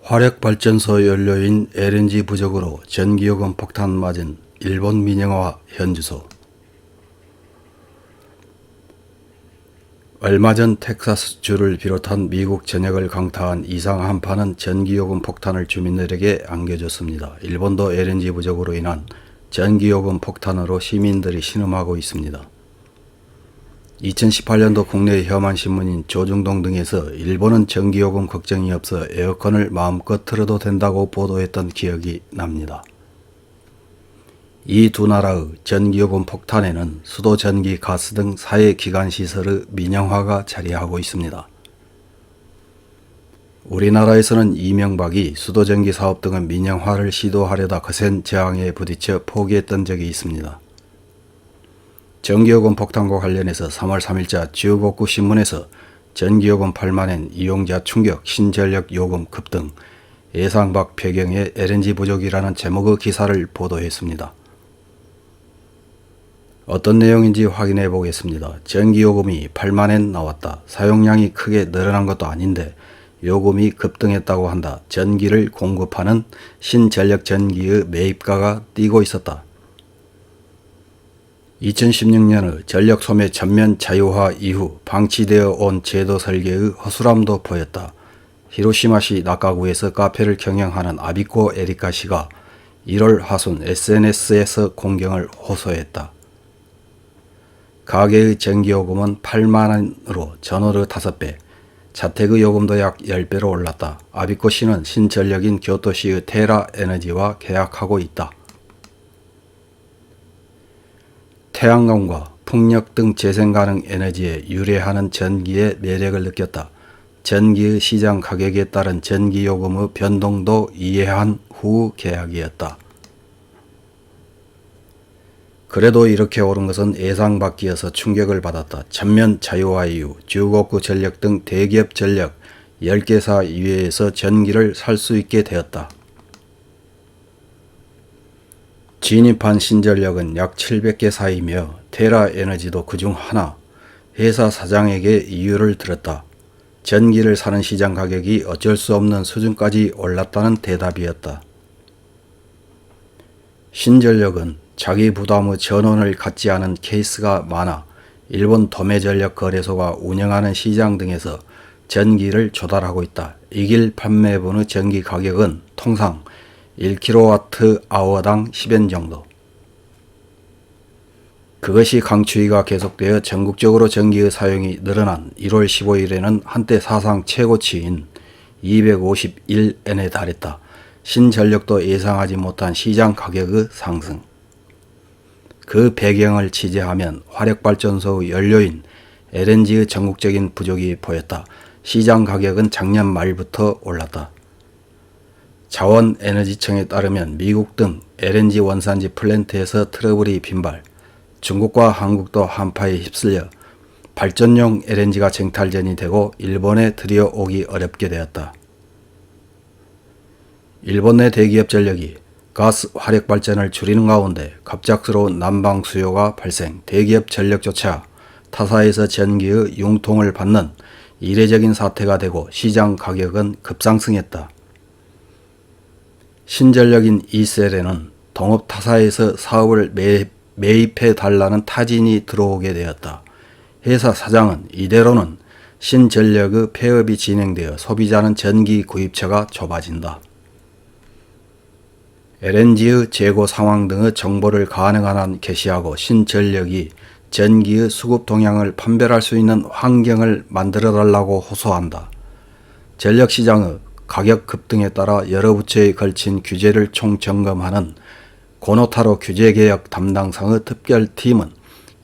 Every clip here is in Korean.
화력발전소 연료인 LNG 부족으로 전기요금 폭탄 맞은 일본 민영화 현주소. 얼마 전 텍사스주를 비롯한 미국 전역을 강타한 이상 한파는 전기요금 폭탄을 주민들에게 안겨줬습니다. 일본도 LNG 부족으로 인한 전기요금 폭탄으로 시민들이 신음하고 있습니다. 2018년도 국내 혐한 신문인 조중동 등에서 일본은 전기요금 걱정이 없어 에어컨을 마음껏 틀어도 된다고 보도했던 기억이 납니다. 이 두 나라의 전기요금 폭탄에는 수도 전기, 가스 등 사회기관시설의 민영화가 자리하고 있습니다. 우리나라에서는 이명박이 수도전기 사업 등의 민영화를 시도하려다 거센 저항에 부딪혀 포기했던 적이 있습니다. 전기요금 폭탄과 관련해서 3월 3일자 지역옥구 신문에서 전기요금 8만엔 이용자 충격, 신전력 요금 급등, 예상 밖 배경에 LNG 부족이라는 제목의 기사를 보도했습니다. 어떤 내용인지 확인해 보겠습니다. 전기요금이 8만엔 나왔다. 사용량이 크게 늘어난 것도 아닌데 요금이 급등했다고 한다. 전기를 공급하는 신전력 전기의 매입가가 뛰고 있었다. 2016년의 전력 소매 전면 자유화 이후 방치되어 온 제도 설계의 허술함도 보였다. 히로시마시 나카구에서 카페를 경영하는 아비코 에리카 씨가 1월 하순 SNS에서 공경을 호소했다. 가게의 전기요금은 8만원으로 전월의 5배, 자택의 요금도 약 10배로 올랐다. 아비코 씨는 신전력인 교토시의 테라 에너지와 계약하고 있다. 태양광과 풍력 등 재생가능 에너지에 유래하는 전기의 매력을 느꼈다. 전기의 시장 가격에 따른 전기요금의 변동도 이해한 후 계약이었다. 그래도 이렇게 오른 것은 예상 밖이어서 충격을 받았다. 전면 자유화 이후 지역옥구 전력 등 대기업 전력 10개사 이외에서 전기를 살 수 있게 되었다. 진입한 신전력은 약 700개사이며 테라 에너지도 그중 하나. 회사 사장에게 이유를 들었다. 전기를 사는 시장 가격이 어쩔 수 없는 수준까지 올랐다는 대답이었다. 신전력은 자기 부담의 전원을 갖지 않은 케이스가 많아 일본 도매전력거래소가 운영하는 시장 등에서 전기를 조달하고 있다. 이길 판매분의 전기 가격은 통상 1kWh당 10엔 정도. 그것이 강추위가 계속되어 전국적으로 전기의 사용이 늘어난 1월 15일에는 한때 사상 최고치인 251엔에 달했다. 신전력도 예상하지 못한 시장 가격의 상승. 그 배경을 취재하면 화력발전소의 연료인 LNG의 전국적인 부족이 보였다. 시장 가격은 작년 말부터 올랐다. 자원에너지청에 따르면 미국 등 LNG 원산지 플랜트에서 트러블이 빈발, 중국과 한국도 한파에 휩쓸려 발전용 LNG가 쟁탈전이 되고 일본에 들여오기 어렵게 되었다. 일본 내 대기업 전력이 가스 화력 발전을 줄이는 가운데 갑작스러운 난방 수요가 발생, 대기업 전력조차 타사에서 전기의 융통을 받는 이례적인 사태가 되고 시장 가격은 급상승했다. 신전력인 이셀에는 동업 타사에서 사업을 매입해 달라는 타진이 들어오게 되었다. 회사 사장은 이대로는 신전력의 폐업이 진행되어 소비자는 전기 구입처가 좁아진다. LNG의 재고 상황 등의 정보를 가능한 한 게시하고 신전력이 전기의 수급 동향을 판별할 수 있는 환경을 만들어달라고 호소한다. 전력시장의 가격 급등에 따라 여러 부처에 걸친 규제를 총점검하는 고노타로 규제개혁 담당상의 특별팀은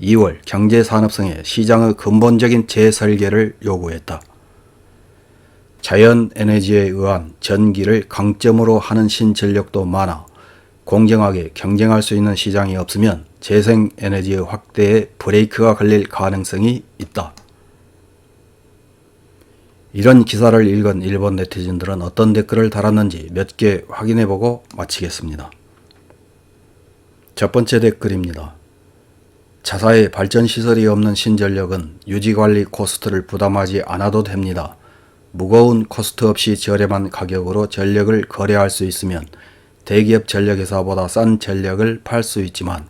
2월 경제산업성에 시장의 근본적인 재설계를 요구했다. 자연에너지에 의한 전기를 강점으로 하는 신전력도 많아 공정하게 경쟁할 수 있는 시장이 없으면 재생에너지의 확대에 브레이크가 걸릴 가능성이 있다. 이런 기사를 읽은 일본 네티즌들은 어떤 댓글을 달았는지 몇 개 확인해보고 마치겠습니다. 첫 번째 댓글입니다. 자사의 발전시설이 없는 신전력은 유지관리 코스트를 부담하지 않아도 됩니다. 무거운 코스트 없이 저렴한 가격으로 전력을 거래할 수 있으면 대기업 전력회사보다 싼 전력을 팔 수 있지만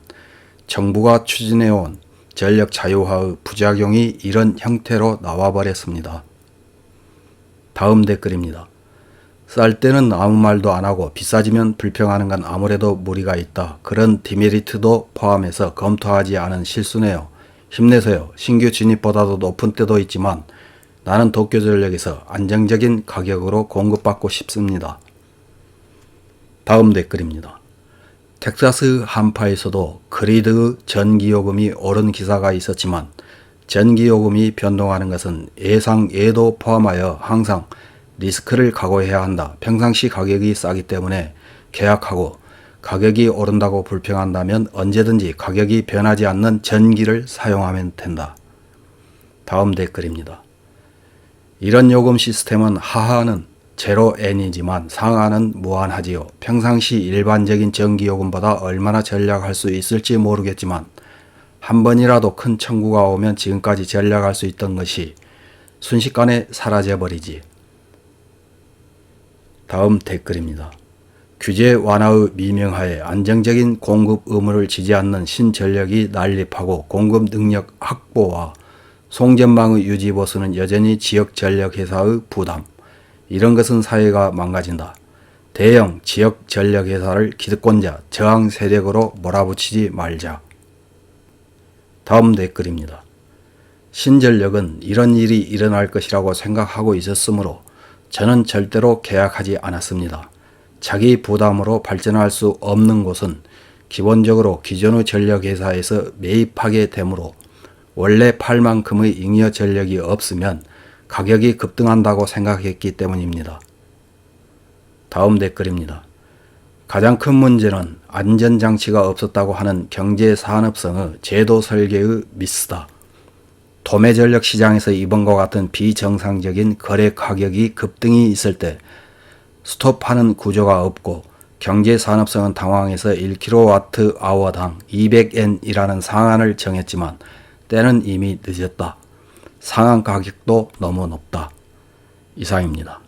정부가 추진해온 전력 자유화의 부작용이 이런 형태로 나와버렸습니다. 다음 댓글입니다. 쌀 때는 아무 말도 안하고 비싸지면 불평하는 건 아무래도 무리가 있다. 그런 디메리트도 포함해서 검토하지 않은 실수네요. 힘내세요. 신규 진입보다도 높은 때도 있지만 나는 도쿄전력에서 안정적인 가격으로 공급받고 싶습니다. 다음 댓글입니다. 텍사스 한파에서도 그리드 전기요금이 오른 기사가 있었지만 전기요금이 변동하는 것은 예상에도 포함하여 항상 리스크를 각오해야 한다. 평상시 가격이 싸기 때문에 계약하고 가격이 오른다고 불평한다면 언제든지 가격이 변하지 않는 전기를 사용하면 된다. 다음 댓글입니다. 이런 요금 시스템은 하하는 제로 N이지만 상하는 무한하지요. 평상시 일반적인 전기요금보다 얼마나 절약할 수 있을지 모르겠지만 한 번이라도 큰 청구가 오면 지금까지 절약할 수 있던 것이 순식간에 사라져버리지. 다음 댓글입니다. 규제 완화의 미명하에 안정적인 공급 의무를 지지 않는 신전력이 난립하고 공급 능력 확보와 송전망의 유지 보수는 여전히 지역전력회사의 부담. 이런 것은 사회가 망가진다. 대형 지역전력회사를 기득권자, 저항 세력으로 몰아붙이지 말자. 다음 댓글입니다. 신전력은 이런 일이 일어날 것이라고 생각하고 있었으므로 저는 절대로 계약하지 않았습니다. 자기 부담으로 발전할 수 없는 곳은 기본적으로 기존의 전력회사에서 매입하게 되므로 원래 팔 만큼의 잉여 전력이 없으면 가격이 급등한다고 생각했기 때문입니다. 다음 댓글입니다. 가장 큰 문제는 안전장치가 없었다고 하는 경제산업성의 제도 설계의 미스다. 도매전력 시장에서 이번과 같은 비정상적인 거래 가격이 급등이 있을 때 스톱하는 구조가 없고 경제산업성은 당황해서 1kWh당 200엔이라는 상한을 정했지만 때는 이미 늦었다. 상한 가격도 너무 높다. 이상입니다.